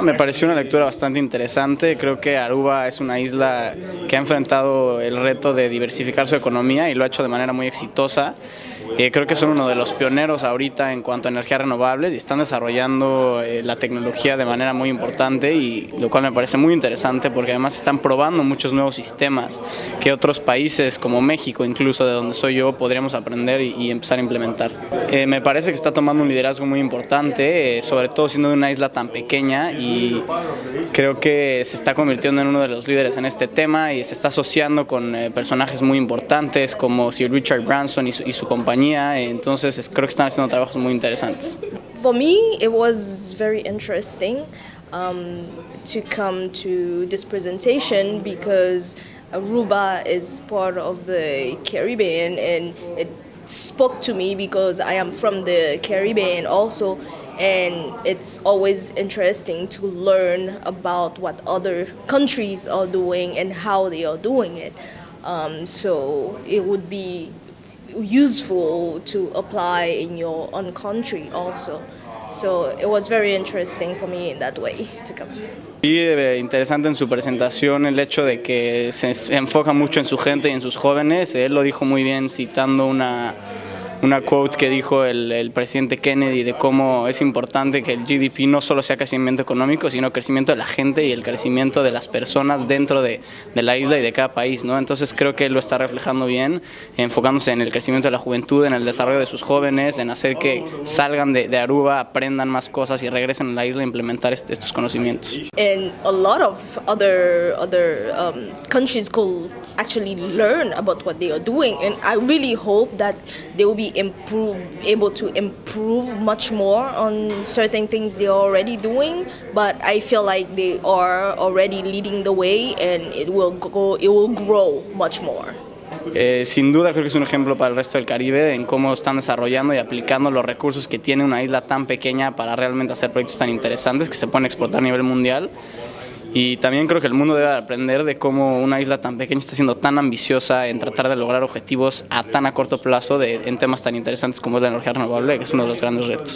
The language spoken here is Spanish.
Me pareció una lectura bastante interesante. Creo que Aruba es una isla que ha enfrentado el reto de diversificar su economía y lo ha hecho de manera muy exitosa. Creo que son uno de los pioneros ahorita en cuanto a energías renovables y están desarrollando la tecnología de manera muy importante, y lo cual me parece muy interesante porque además están probando muchos nuevos sistemas que otros países como México, incluso de donde soy yo, podríamos aprender y empezar a implementar. Me parece que está tomando un liderazgo muy importante, sobre todo siendo de una isla tan pequeña, y creo que se está convirtiendo en uno de los líderes en este tema y se está asociando con personajes muy importantes como Sir Richard Branson y su compañía. Entonces creo que están haciendo trabajos muy interesantes. For me, it was very interesting to come to this presentation because Aruba is part of the Caribbean, and it spoke to me because I am from the Caribbean also, and it's always interesting to learn about what other countries are doing and how they are doing it. So it would be useful to apply in your own country also. So it was very interesting for me in that way to come. Y interesante en su presentación el hecho de que se enfoca mucho en su gente y en sus jóvenes. Él lo dijo muy bien citando una quote que dijo el presidente Kennedy de cómo es importante que el GDP no solo sea crecimiento económico, sino crecimiento de la gente y el crecimiento de las personas dentro de la isla y de cada país, ¿no? Entonces creo que él lo está reflejando bien, enfocándose en el crecimiento de la juventud, en el desarrollo de sus jóvenes, en hacer que salgan de Aruba, aprendan más cosas y regresen a la isla a implementar estos conocimientos. And a lot of other countries could actually learn about what they are doing, and I really hope that they will be able to improve much more on certain things they are already doing, but I feel like they are already leading the way, and it will grow much more. Sin duda creo que es un ejemplo para el resto del Caribe en cómo están desarrollando y aplicando los recursos que tiene una isla tan pequeña para realmente hacer proyectos tan interesantes que se pueden exportar a nivel mundial. Y también creo que el mundo debe aprender de cómo una isla tan pequeña está siendo tan ambiciosa en tratar de lograr objetivos a tan corto plazo en temas tan interesantes como es la energía renovable, que es uno de los grandes retos.